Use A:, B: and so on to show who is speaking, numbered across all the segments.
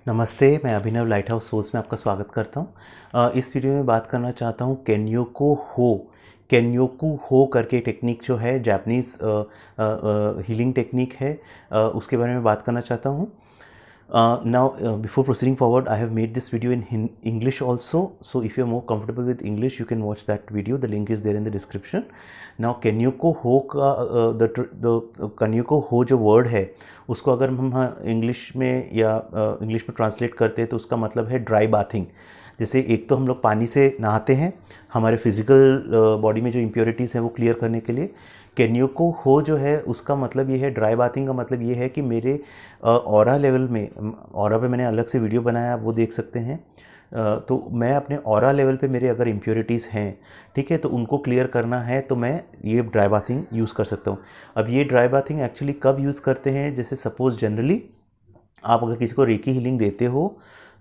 A: नमस्ते, मैं अभिनव light house souls में आपका स्वागत करता हूँ। इस वीडियो में बात करना चाहता हूँ केन्योकू हो करके टेक्निक जो है जापानीज़ हीलिंग टेक्निक है, उसके बारे में बात करना चाहता हूँ। Now, before proceeding forward, I have made this video in English also. So, if you are more comfortable with English, you can watch that video. The link is there in the description. Now, Kenyoko Ho का the Kenyoko Ho जो word है, उसको अगर हम English में या English में translate करते हैं तो उसका मतलब है ड्राई बाथिंग। जैसे एक तो हम लोग पानी से नहाते हैं हमारे फिजिकल बॉडी में जो इम्प्योरिटीज़ हैं वो क्लियर करने के लिए। केन्योको हो जो है उसका मतलब ये है, ड्राई बाथिंग का मतलब ये है कि मेरे ऑरा लेवल में, ऑरा पे मैंने अलग से वीडियो बनाया, आप वो देख सकते हैं। तो मैं अपने ऑरा लेवल पे मेरे अगर इम्प्योरिटीज़ हैं, ठीक है, तो उनको क्लियर करना है तो मैं ये ड्राई बाथिंग यूज़ कर सकता हूँ। अब ये ड्राई बाथिंग एक्चुअली कब यूज़ करते हैं, जैसे सपोज़ जनरली आप अगर किसी को रेकी हीलिंग देते हो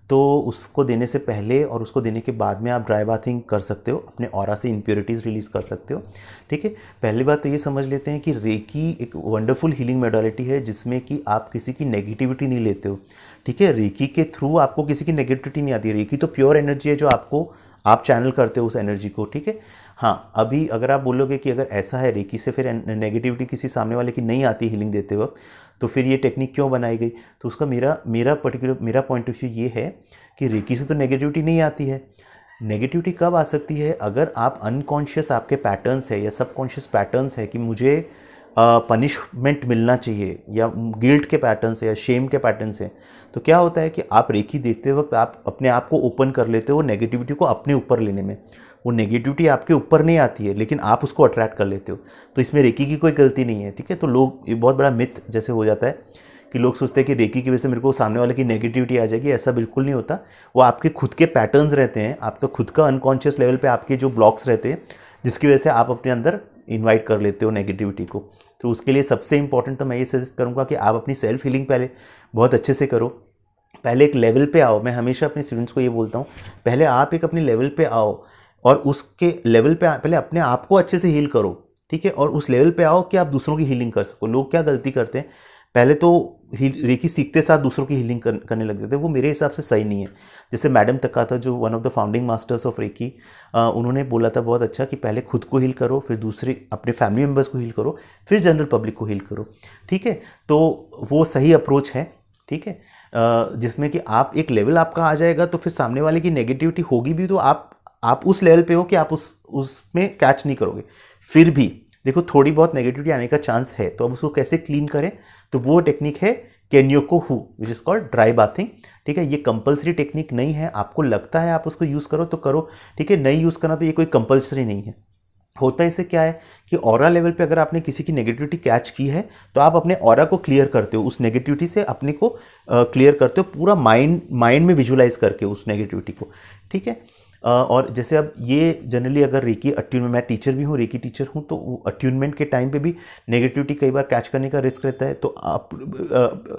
A: तो उसको देने से पहले और उसको देने के बाद में आप ड्राई बाथिंग कर सकते हो, अपने ऑरा से इम्प्योरिटीज़ रिलीज़ कर सकते हो। ठीक है, पहली बात तो ये समझ लेते हैं कि रेकी एक वंडरफुल हीलिंग मोडालिटी है जिसमें कि आप किसी की नेगेटिविटी नहीं लेते हो। ठीक है, रेकी के थ्रू आपको किसी की नेगेटिविटी नहीं आती है। रेकी तो प्योर एनर्जी है जो आप चैनल करते हो उस एनर्जी को। ठीक है, हाँ, अभी अगर आप बोलोगे कि अगर ऐसा है रेकी से फिर नेगेटिविटी किसी सामने वाले की नहीं आती हीलिंग देते वक्त, तो फिर ये टेक्निक क्यों बनाई गई? तो उसका मेरा पॉइंट ऑफ व्यू ये है कि रेकी से तो नेगेटिविटी नहीं आती है। नेगेटिविटी कब आ सकती है? अगर आप अनकॉन्शियस आपके पैटर्न्स है या सबकॉन्शियस पैटर्न्स है कि मुझे पनिशमेंट मिलना चाहिए, या गिल्ट के पैटर्न्स है या शेम के पैटर्न्स है, तो क्या होता है कि आप रेकी देते वक्त आप अपने आप को ओपन कर लेते हो नेगेटिविटी को अपने ऊपर लेने में। वो नेगेटिविटी आपके ऊपर नहीं आती है लेकिन आप उसको अट्रैक्ट कर लेते हो, तो इसमें रेकी की कोई गलती नहीं है। ठीक है, तो लोग, ये बहुत बड़ा मिथ जैसे हो जाता है कि लोग सोचते हैं कि रेकी की वजह से मेरे को सामने वाले की नेगेटिविटी आ जाएगी। ऐसा बिल्कुल नहीं होता। वो आपके खुद के पैटर्न्स रहते हैं, आपका खुद का अनकॉन्शियस लेवल पे आपके जो ब्लॉक्स रहते हैं जिसकी वजह से आप अपने अंदर इन्वाइट कर लेते हो नेगेटिविटी को। तो उसके लिए सबसे इंपॉर्टेंट तो मैं ये सजेस्ट करूँगा कि आप अपनी सेल्फ हीलिंग पहले बहुत अच्छे से करो। पहले एक लेवल पे आओ। मैं हमेशा अपने स्टूडेंट्स को ये बोलता हूँ, पहले आप एक अपने लेवल पे आओ और उसके लेवल पे पहले अपने आप को अच्छे से हील करो। ठीक है, और उस लेवल पे आओ कि आप दूसरों की हीलिंग कर सको। लोग क्या गलती करते हैं, पहले तो रेकी सीखते साथ दूसरों की हीलिंग करने लग जाते हैं। वो मेरे हिसाब से सही नहीं है। जैसे मैडम तकाता, जो one of the founding masters of reiki, उन्होंने बोला था बहुत अच्छा कि पहले खुद को हील करो, फिर दूसरे अपने फैमिली मेम्बर्स को हील करो, फिर जनरल पब्लिक को हील करो। ठीक है, तो वो सही अप्रोच है। ठीक है, जिसमें कि आप एक लेवल आपका आ जाएगा तो फिर सामने वाले की नेगेटिविटी होगी भी तो आप उस लेवल पे हो कि आप उसमें कैच नहीं करोगे। फिर भी देखो थोड़ी बहुत नेगेटिविटी आने का चांस है, तो अब उसको कैसे क्लीन करें, तो वो टेक्निक है kenyokuho, which is called dry bathing. ठीक है, ये कंपलसरी टेक्निक नहीं है। आपको लगता है आप उसको यूज़ करो तो करो, ठीक है, नहीं यूज़ करना तो ये कोई कंपलसरी नहीं है। होता है इससे क्या है कि ऑरा लेवल पे अगर आपने किसी की नेगेटिविटी कैच की है तो आप अपने ऑरा को क्लियर करते हो, उस नेगेटिविटी से अपने को क्लियर करते हो पूरा माइंड में विजुलाइज करके उस नेगेटिविटी को। ठीक है, और जैसे अब ये जनरली अगर रेकी अट्यूनमेंट, मैं टीचर भी हूँ, रेकी टीचर हूँ, तो अट्यूनमेंट के टाइम पे भी नेगेटिविटी कई बार कैच करने का रिस्क रहता है। तो आप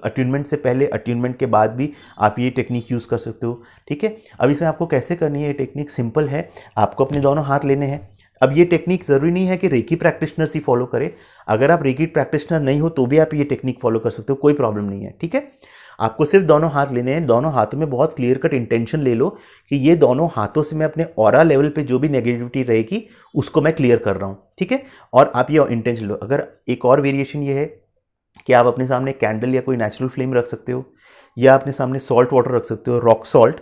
A: अट्यूनमेंट से पहले, अट्यूनमेंट के बाद भी आप ये टेक्निक यूज़ कर सकते हो। ठीक है, अब इसमें आपको कैसे करनी है, ये टेक्निक सिंपल है। आपको अपने दोनों हाथ लेने हैं। अब ये टेक्निक ज़रूरी नहीं है कि रेकी प्रैक्टिशनर्स ही फॉलो करें। अगर आप रेकी प्रैक्टिशनर नहीं हो तो भी आप ये टेक्निक फॉलो कर सकते हो, कोई प्रॉब्लम नहीं है। ठीक है, आपको सिर्फ दोनों हाथ लेने हैं। दोनों हाथों में बहुत क्लियर कट इंटेंशन ले लो कि ये दोनों हाथों से मैं अपने ऑरा लेवल पे जो भी नेगेटिविटी रहेगी उसको मैं क्लियर कर रहा हूँ। ठीक है, और आप ये इंटेंशन लो। अगर एक और वेरिएशन ये है कि आप अपने सामने कैंडल या कोई नेचुरल फ्लेम रख सकते हो, या अपने सामने सॉल्ट वाटर रख सकते हो, रॉक सॉल्ट,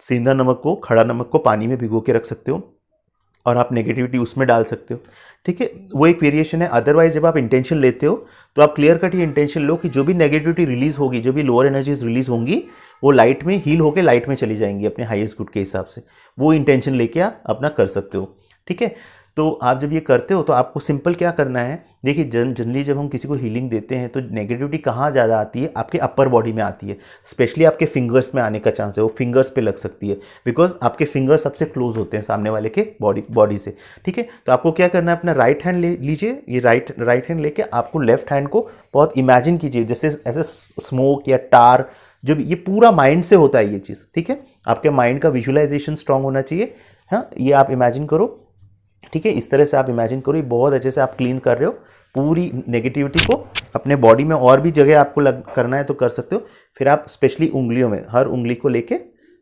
A: सेंधा नमक को, खड़ा नमक को पानी में भिगो के रख सकते हो और आप नेगेटिविटी उसमें डाल सकते हो। ठीक है, वो एक वेरिएशन है। अदरवाइज जब आप इंटेंशन लेते हो तो आप क्लियर कट ये इंटेंशन लो कि जो भी नेगेटिविटी रिलीज होगी, जो भी लोअर एनर्जीज रिलीज होंगी, वो लाइट में हील होकर लाइट में चली जाएंगी अपने हाईएस्ट गुड के हिसाब से। वो इंटेंशन लेके आप अपना कर सकते हो। ठीक है, तो आप जब ये करते हो तो आपको सिंपल क्या करना है, देखिए जनरली जब हम किसी को हीलिंग देते हैं तो नेगेटिविटी कहाँ ज़्यादा आती है, आपके अपर बॉडी में आती है। स्पेशली आपके फिंगर्स में आने का चांस है, वो फिंगर्स पे लग सकती है, बिकॉज आपके फिंगर सबसे क्लोज होते हैं सामने वाले के बॉडी से। ठीक है, तो आपको क्या करना है, अपना राइट हैंड ले लीजिए। ये राइट हैंड लेके आपको लेफ्ट हैंड को बहुत इमेजिन कीजिए जैसे ऐसे स्मोक या टार, जो भी, ये पूरा माइंड से होता है ये चीज़। ठीक है, आपके माइंड का विजुअलाइजेशन स्ट्रांग होना चाहिए। हाँ, ये आप इमेजिन करो। ठीक है, इस तरह से आप इमेजिन करो, ये बहुत अच्छे से आप क्लीन कर रहे हो। पूरी नेगेटिविटी को अपने बॉडी में और भी जगह आपको करना है तो कर सकते हो। फिर आप स्पेशली उंगलियों में, हर उंगली को लेके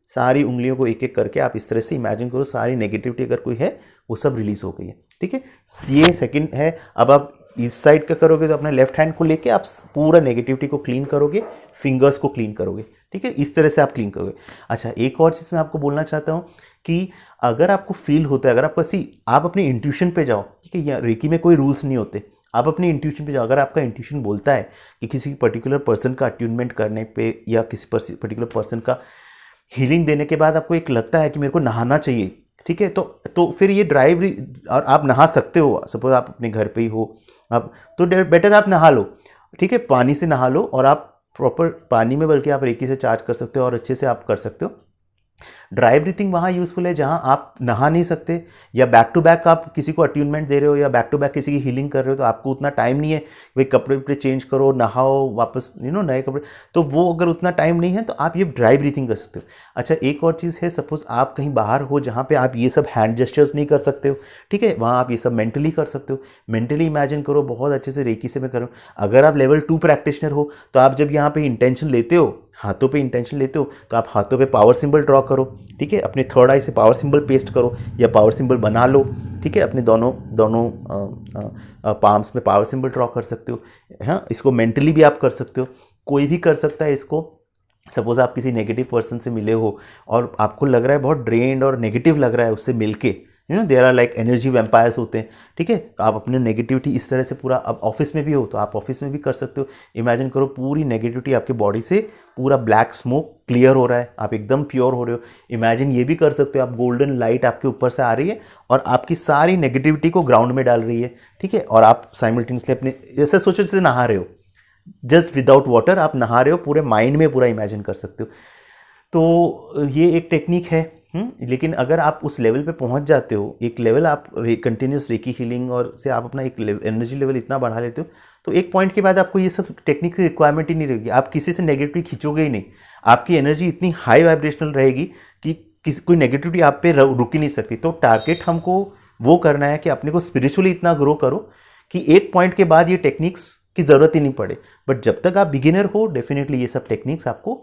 A: सारी उंगलियों को एक एक करके आप इस तरह से इमेजिन करो सारी नेगेटिविटी अगर कोई है वो सब रिलीज हो गई है। ठीक है, ये सेकंड है। अब आप इस साइड का करोगे तो अपने लेफ्ट हैंड को लेके आप पूरा नेगेटिविटी को क्लीन करोगे, फिंगर्स को क्लीन करोगे। ठीक है, इस तरह से आप क्लीन करोगे। अच्छा, एक और चीज़ मैं आपको बोलना चाहता हूँ कि अगर आपको फील होता है, अगर आपको आप अपने इंट्यूशन पे जाओ। ठीक है, या रेकी में कोई रूल्स नहीं होते, आप अपनी इंट्यूशन पे जाओ। अगर आपका इंट्यूशन बोलता है कि किसी पर्टिकुलर पर्सन का अट्यूनमेंट करने पे या किसी पर्टिकुलर पर्सन का हीलिंग देने के बाद आपको एक लगता है कि मेरे को नहाना चाहिए, ठीक है, तो फिर ये ड्राइव, और आप नहा सकते हो। सपोज आप अपने घर पे ही हो, आप तो बेटर आप नहा लो। ठीक है, पानी से नहा लो और आप प्रॉपर पानी में, बल्कि आप रेकी से चार्ज कर सकते हो और अच्छे से आप कर सकते हो। ड्राई ब्रीथिंग वहाँ यूज़फुल है जहाँ आप नहा नहीं सकते, या बैक टू बैक आप किसी को अट्यूनमेंट दे रहे हो, या बैक टू बैक किसी की हीलिंग कर रहे हो, तो आपको उतना टाइम नहीं है भाई कपड़े वपड़े चेंज करो, नहाओ, वापस नए कपड़े, तो वो अगर उतना टाइम नहीं है तो आप ये ड्राई ब्रीथिंग कर सकते हो। अच्छा, एक और चीज़ है, सपोज आप कहीं बाहर हो जहाँ पे आप ये सब हैंड जेस्चर्स नहीं कर सकते हो, ठीक है, वहाँ आप ये सब मेंटली कर सकते हो। मेंटली इमेजिन करो बहुत अच्छे से, रेकी से मैं करूँ। अगर आप लेवल 2 प्रैक्टिशनर हो तो आप जब यहाँ पे इंटेंशन लेते हो, हाथों पे इंटेंशन लेते हो, तो आप हाथों पे पावर सिंबल ड्रॉ करो। ठीक है, अपने थर्ड आई से पावर सिंबल पेस्ट करो या पावर सिंबल बना लो। ठीक है, अपने दोनों पाम्स में पावर सिंबल ड्रॉ कर सकते हो। हाँ, इसको मेंटली भी आप कर सकते हो, कोई भी कर सकता है इसको। सपोज आप किसी नेगेटिव पर्सन से मिले हो और आपको लग रहा है बहुत ड्रेन्ड और नेगेटिव लग रहा है उससे मिलके, there are like energy vampires होते हैं। ठीक है, तो आप अपने नेगेटिविटी इस तरह से पूरा, अब ऑफिस में भी हो तो आप ऑफिस में भी कर सकते हो। इमेजिन करो पूरी नेगेटिविटी आपके बॉडी से पूरा ब्लैक स्मोक क्लियर हो रहा है, आप एकदम प्योर हो रहे हो। इमेजिन ये भी कर सकते हो आप, गोल्डन लाइट आपके ऊपर से आ रही है और आपकी सारी नेगेटिविटी को ग्राउंड में डाल रही है। ठीक है, और आप साइमल्टेनियसली अपने, जैसे सोचो जैसे नहा रहे हो, जस्ट विदाउट वाटर आप नहा रहे हो, पूरे माइंड में पूरा इमेजिन कर सकते हो। तो ये एक टेक्निक है। लेकिन अगर आप उस लेवल पे पहुंच जाते हो, एक लेवल आप कंटिन्यूस रेकी हीलिंग और से आप अपना एक एनर्जी लेवल इतना बढ़ा लेते हो, तो एक पॉइंट के बाद आपको ये सब टेक्निक की रिक्वायरमेंट ही नहीं रहेगी। आप किसी से नेगेटिविटी खींचोगे ही नहीं, आपकी एनर्जी इतनी हाई वाइब्रेशनल रहेगी कि कोई नेगेटिविटी आप पे रुक ही नहीं सकती। तो टारगेट हमको वो करना है कि अपने को स्पिरिचुअली इतना ग्रो करो कि एक पॉइंट के बाद ये टेक्निक्स की ज़रूरत ही नहीं पड़े। बट जब तक आप बिगिनर हो, डेफिनेटली ये सब टेक्निक्स आपको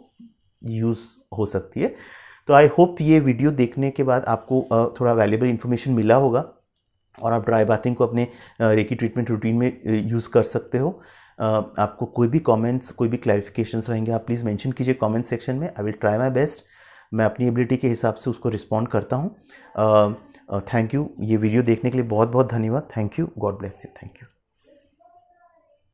A: यूज़ हो सकती है। तो आई होप ये वीडियो देखने के बाद आपको थोड़ा वैल्यूएबल इन्फॉर्मेशन मिला होगा और आप ड्राई बाथिंग को अपने रेकी ट्रीटमेंट रूटीन में यूज़ कर सकते हो। आपको कोई भी कमेंट्स, कोई भी क्लैरिफिकेशंस रहेंगे, आप प्लीज़ मेंशन कीजिए कमेंट सेक्शन में। I will try my best, मैं अपनी एबिलिटी के हिसाब से उसको रिस्पॉन्ड करता हूँ। थैंक यू, ये वीडियो देखने के लिए बहुत बहुत धन्यवाद। Thank you, God bless you, thank you.